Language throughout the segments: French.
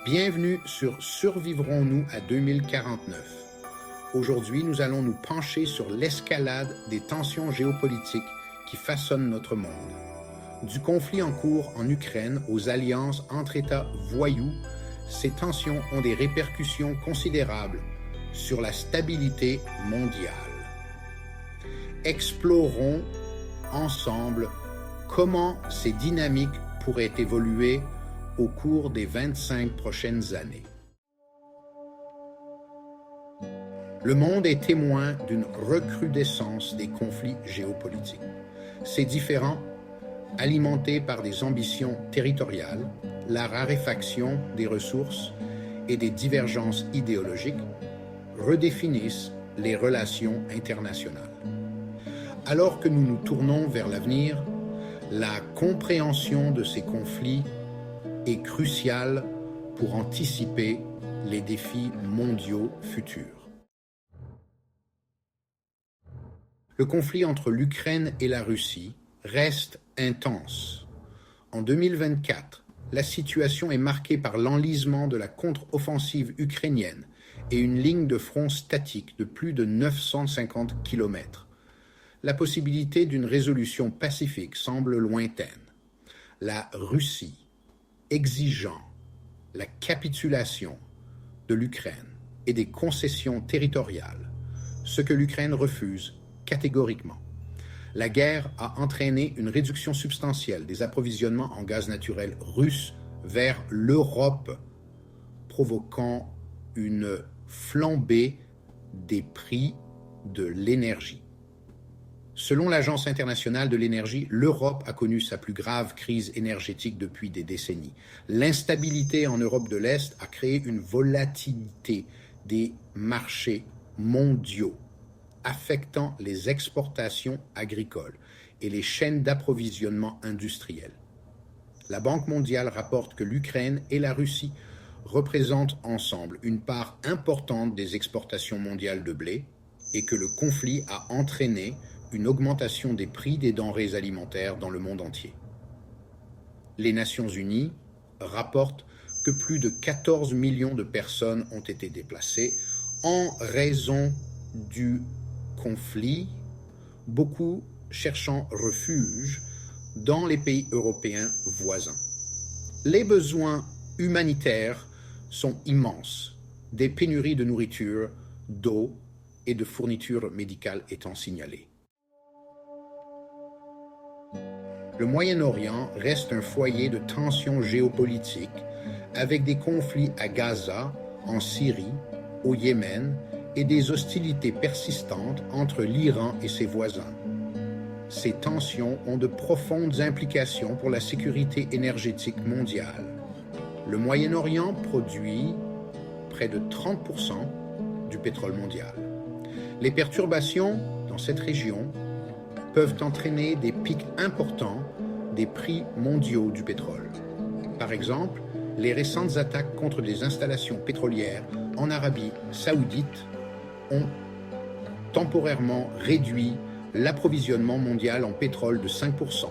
Bienvenue sur Survivrons-nous à 2049. Aujourd'hui, nous allons nous pencher sur l'escalade des tensions géopolitiques qui façonnent notre monde. Du conflit en cours en Ukraine aux alliances entre États voyous, ces tensions ont des répercussions considérables sur la stabilité mondiale. Explorons ensemble comment ces dynamiques pourraient évoluer au cours des 25 prochaines années. Le monde est témoin d'une recrudescence des conflits géopolitiques. Ces différends, alimentés par des ambitions territoriales, la raréfaction des ressources et des divergences idéologiques, redéfinissent les relations internationales. Alors que nous nous tournons vers l'avenir, la compréhension de ces conflits est cruciale pour anticiper les défis mondiaux futurs. Le conflit entre l'Ukraine et la Russie reste intense. En 2024, la situation est marquée par l'enlisement de la contre-offensive ukrainienne et une ligne de front statique de plus de 950 km. La possibilité d'une résolution pacifique semble lointaine. La Russie exigeant la capitulation de l'Ukraine et des concessions territoriales, ce que l'Ukraine refuse catégoriquement. La guerre a entraîné une réduction substantielle des approvisionnements en gaz naturel russe vers l'Europe, provoquant une flambée des prix de l'énergie. Selon l'Agence internationale de l'énergie, l'Europe a connu sa plus grave crise énergétique depuis des décennies. L'instabilité en Europe de l'Est a créé une volatilité des marchés mondiaux, affectant les exportations agricoles et les chaînes d'approvisionnement industrielles. La Banque mondiale rapporte que l'Ukraine et la Russie représentent ensemble une part importante des exportations mondiales de blé et que le conflit a entraîné une augmentation des prix des denrées alimentaires dans le monde entier. Les Nations Unies rapportent que plus de 14 millions de personnes ont été déplacées en raison du conflit, beaucoup cherchant refuge dans les pays européens voisins. Les besoins humanitaires sont immenses, des pénuries de nourriture, d'eau et de fournitures médicales étant signalées. Le Moyen-Orient reste un foyer de tensions géopolitiques avec des conflits à Gaza, en Syrie, au Yémen et des hostilités persistantes entre l'Iran et ses voisins. Ces tensions ont de profondes implications pour la sécurité énergétique mondiale. Le Moyen-Orient produit près de 30% du pétrole mondial. Les perturbations dans cette région peuvent entraîner des pics importants des prix mondiaux du pétrole. Par exemple, les récentes attaques contre des installations pétrolières en Arabie saoudite ont temporairement réduit l'approvisionnement mondial en pétrole de 5%,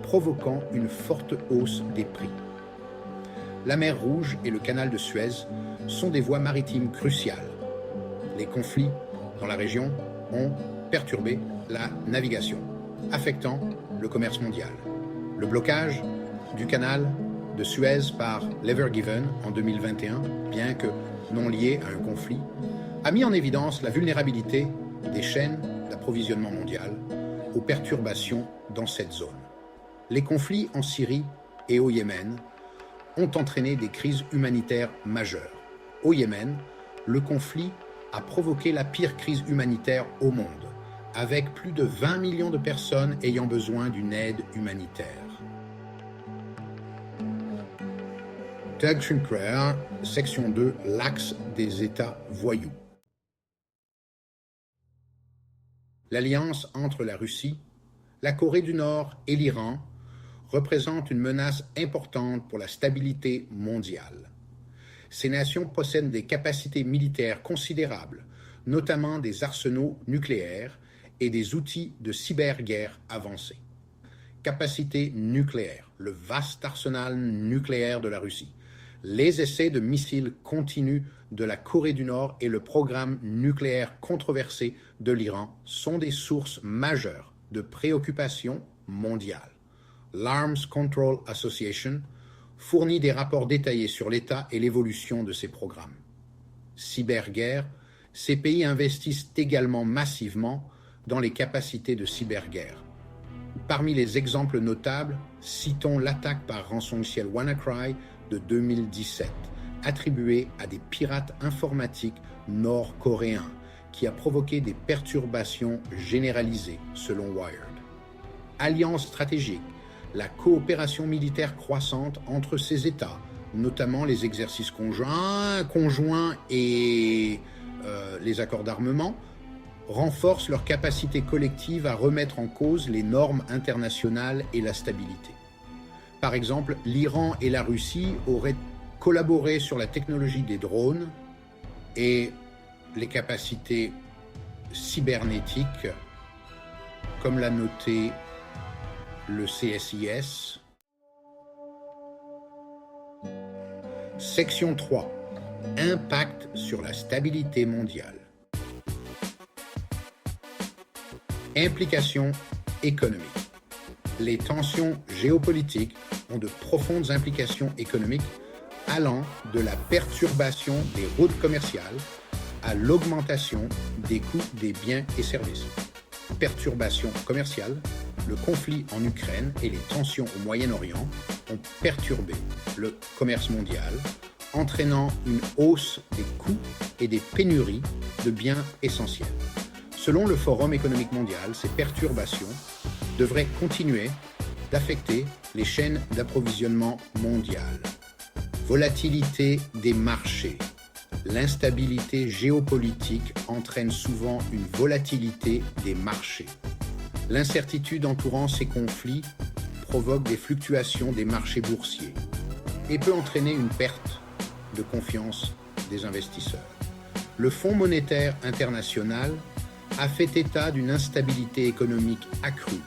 provoquant une forte hausse des prix. La mer Rouge et le canal de Suez sont des voies maritimes cruciales. Les conflits dans la région ont perturbé la navigation, affectant le commerce mondial. Le blocage du canal de Suez par l'Ever Given en 2021, bien que non lié à un conflit, a mis en évidence la vulnérabilité des chaînes d'approvisionnement mondial aux perturbations dans cette zone. Les conflits en Syrie et au Yémen ont entraîné des crises humanitaires majeures. Au Yémen, le conflit a provoqué la pire crise humanitaire au monde, avec plus de 20 millions de personnes ayant besoin d'une aide humanitaire. Doug Schunker, section 2, l'axe des États voyous. L'alliance entre la Russie, la Corée du Nord et l'Iran représente une menace importante pour la stabilité mondiale. Ces nations possèdent des capacités militaires considérables, notamment des arsenaux nucléaires et des outils de cyberguerre avancés. Capacité nucléaire, le vaste arsenal nucléaire de la Russie, Les essais de missiles continus de la Corée du Nord et le programme nucléaire controversé de l'Iran sont des sources majeures de préoccupation mondiale. L'Arms Control Association fournit des rapports détaillés sur l'état et l'évolution de ces programmes. Cyberguerre, ces pays investissent également massivement dans les capacités de cyberguerre. Parmi les exemples notables, citons l'attaque par rançongiciel WannaCry de 2017, attribuée à des pirates informatiques nord-coréens, qui a provoqué des perturbations généralisées, selon Wired. Alliance stratégique, la coopération militaire croissante entre ces États, notamment les exercices conjoints et les accords d'armement, renforcent leur capacité collective à remettre en cause les normes internationales et la stabilité. Par exemple, l'Iran et la Russie auraient collaboré sur la technologie des drones et les capacités cybernétiques, comme l'a noté le CSIS. Section 3. Impact sur la stabilité mondiale. Implications économiques. Les tensions géopolitiques ont de profondes implications économiques allant de la perturbation des routes commerciales à l'augmentation des coûts des biens et services. Perturbations commerciales, le conflit en Ukraine et les tensions au Moyen-Orient ont perturbé le commerce mondial, entraînant une hausse des coûts et des pénuries de biens essentiels. Selon le Forum économique mondial, ces perturbations devraient continuer d'affecter les chaînes d'approvisionnement mondiales. Volatilité des marchés. L'instabilité géopolitique entraîne souvent une volatilité des marchés. L'incertitude entourant ces conflits provoque des fluctuations des marchés boursiers et peut entraîner une perte de confiance des investisseurs. Le Fonds monétaire international a fait état d'une instabilité économique accrue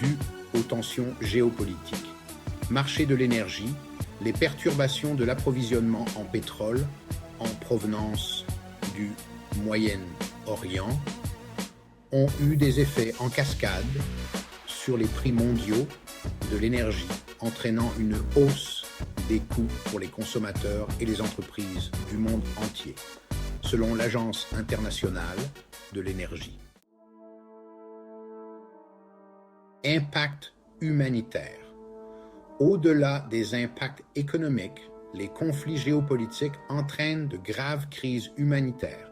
due aux tensions géopolitiques. Marché de l'énergie, les perturbations de l'approvisionnement en pétrole en provenance du Moyen-Orient ont eu des effets en cascade sur les prix mondiaux de l'énergie, entraînant une hausse des coûts pour les consommateurs et les entreprises du monde entier, selon l'Agence internationale de l'énergie. Impact humanitaire. Au-delà des impacts économiques, les conflits géopolitiques entraînent de graves crises humanitaires,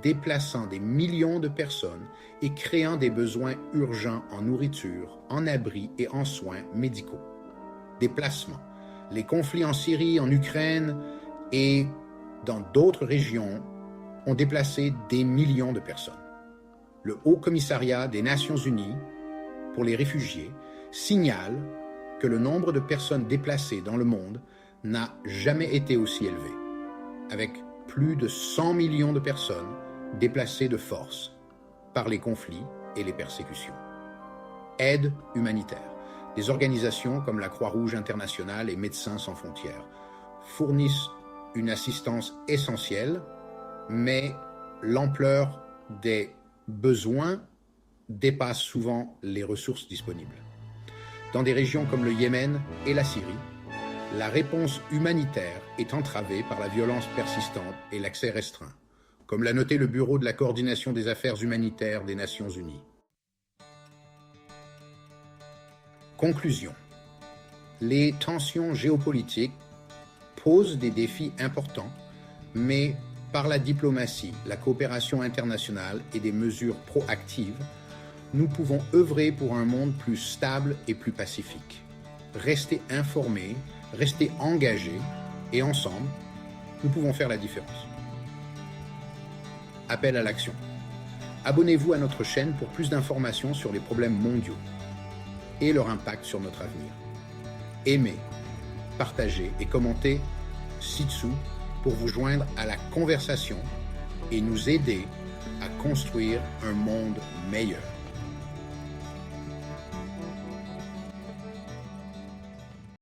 déplaçant des millions de personnes et créant des besoins urgents en nourriture, en abris et en soins médicaux. Déplacements. Les conflits en Syrie, en Ukraine et dans d'autres régions ont déplacé des millions de personnes. Le Haut Commissariat des Nations Unies pour les réfugiés signale que le nombre de personnes déplacées dans le monde n'a jamais été aussi élevé, avec plus de 100 millions de personnes déplacées de force par les conflits et les persécutions. Aide humanitaire. Des organisations comme la Croix-Rouge internationale et Médecins sans frontières fournissent une assistance essentielle, mais l'ampleur des besoins dépasse souvent les ressources disponibles. Dans des régions comme le Yémen et la Syrie, la réponse humanitaire est entravée par la violence persistante et l'accès restreint, comme l'a noté le Bureau de la coordination des affaires humanitaires des Nations Unies. Conclusion. Les tensions géopolitiques posent des défis importants, mais par la diplomatie, la coopération internationale et des mesures proactives, nous pouvons œuvrer pour un monde plus stable et plus pacifique. Restez informés, restez engagés et ensemble, nous pouvons faire la différence. Appel à l'action. Abonnez-vous à notre chaîne pour plus d'informations sur les problèmes mondiaux et leur impact sur notre avenir. Aimez, partagez et commentez ci-dessous pour vous joindre à la conversation et nous aider à construire un monde meilleur.